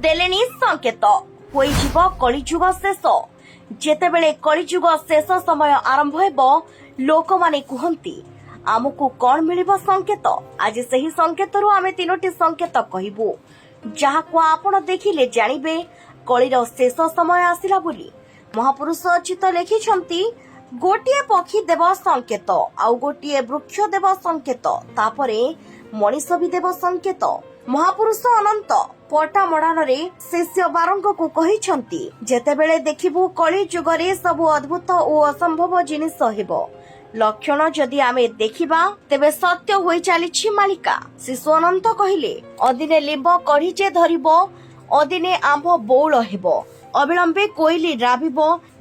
ଦେଲେନି ସଂକେତ ହୋଇଯିବ କଳିଯୁଗ ଶେଷ। ଯେତେବେଳେ କଳିଯୁଗ ଶେଷ ସମୟ ଆରମ୍ଭ ହେବ, ଲୋକମାନେ କୁହନ୍ତି ଆମକୁ କଣ ମିଳିବ ସଂକେତ। ଆଜି ସେହି ସଂକେତରୁ ଆମେ 3ଟି ସଂକେତ କହିବୁ, ଯାହାକୁ ଆପଣ ଦେଖିଲେ ଜାଣିବେ କଳିର ଶେଷ ସମୟ ଆସିଲା ବୋଲି। ମହାପୁରୁଷ ଅଚ୍ୟୁତ ଲେଖିଛନ୍ତି, ଗୋଟିଏ ପକ୍ଷୀ ଦେବ ସଂକେତ, ଆଉ ଗୋଟିଏ ବୃକ୍ଷ ଦେବ ସଂକେତ, ତାପରେ ମଣିଷ ବି ଦେବ ସଂକେତ। ମହାପୁରୁଷ ଅନନ୍ତ ପଟାମଡ଼ାନରେ ଶିଷ୍ୟ ବାରଙ୍ଗକୁ କହିଛନ୍ତି, ଯେତେବେଳେ ଦେଖିବୁ କଳି ଯୁଗରେ ସବୁ ଅଦ୍ଭୁତ ଓ ଅସମ୍ଭବ ଜିନିଷ ହେବ, ଲକ୍ଷଣ ଯଦି ଆମେ ଦେଖିବା ତେବେ ସତ୍ୟ ହୋଇ ଚାଲିଛି ମାଳିକା। ଶିଶୁ ଅନନ୍ତ କହିଲେ, ଅଦିନେ ଲିମ୍ବ କଢି ଯେ ଧରିବ, ଅଦିନେ ଆମ୍ବ ବଉଳ ହେବ, ଅବିଳମ୍ବେ କୋଇଲି ରାବିବ,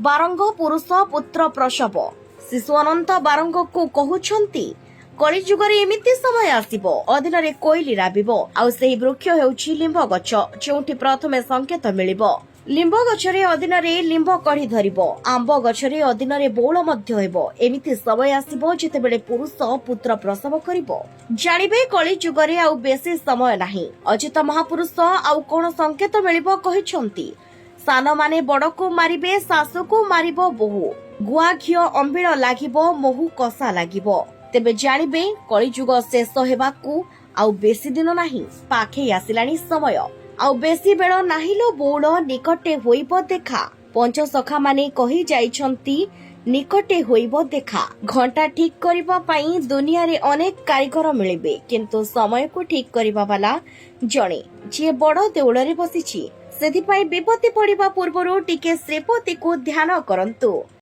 ବାରଙ୍ଗ ପୁରୁଷ ପୁତ୍ର ପ୍ରସବ। ଶିଶୁ ଅନନ୍ତ ବାରଙ୍ଗକୁ କହୁଛନ୍ତି, କଳିଯୁଗରେ ଏମିତି ସମୟ ଆସିବ, ଅଦିନରେ କୋଇଲି ରାବିବ, ଆଉ ସେହି ବୃକ୍ଷ ହେଉଛି ଲିମ୍ବ ଗଛ, ଯେଉଁଠି ପ୍ରଥମେ ସଂକେତ ମିଳିବ। ଲିମ୍ବ ଗଛରେ ଅଦିନରେ ଲିମ୍ବ କଢି ଧରିବ, ଆମ୍ବ ଗଛରେ ଅଦିନରେ ବଉଳ ମଧ୍ୟ ହେବ। ଏମିତି ସମୟ ଆସିବ ଯେତେବେଳେ ପୁରୁଷ ପୁତ୍ର ପ୍ରସବ କରିବ। ଜାଣିବେ କଳି ଯୁଗରେ ଆଉ ବେଶୀ ସମୟ ନାହିଁ। ଅଚ୍ୟୁତ ମହାପୁରୁଷ ଆଉ କଣ ସଂକେତ ମିଳିବ କହିଛନ୍ତି, ସାନମାନେ ବଡକୁ ମାରିବେ, ଶାଶୁକୁ ମାରିବ ବୋହୂ, ଗୁଆ ଘିଅ ଅମ୍ବିଳ ଲାଗିବ, ମହୁ କଷା ଲାଗିବ। ତେବେ ଜାଣିବେ କଳିଯୁଗ ଶେଷ ହେବାକୁ ଆଉ ବେଶୀ ଦିନ ନାହିଁ, ପାଖେଇ ଆସିଲାଣି ସମୟ। ଆଉ ବେଶୀ ବେଳ ନାହିଁ ଲୋ ବଉଳ, ନିକଟେ ହୋଇବ ଦେଖା। ପଞ୍ଚସଖା ମାନେ କହି ଯାଇଛନ୍ତି, ନିକଟେ ହୋଇବ ଦେଖା। ଘଣ୍ଟା ଠିକ କରିବା ପାଇଁ ଦୁନିଆରେ ଅନେକ କାରିଗର ମିଳିବେ, କିନ୍ତୁ ସମୟକୁ ଠିକ କରିବା ବାଲା ଜଣେ, ଯିଏ ବଡ ଦେଉଳରେ ବସିଛି। ସେଥିପାଇଁ ବିପତ୍ତି ପଡିବା ପୂର୍ବରୁ ଟିକେ ଶ୍ରୀପତିକୁ ଧ୍ୟାନ କରନ୍ତୁ।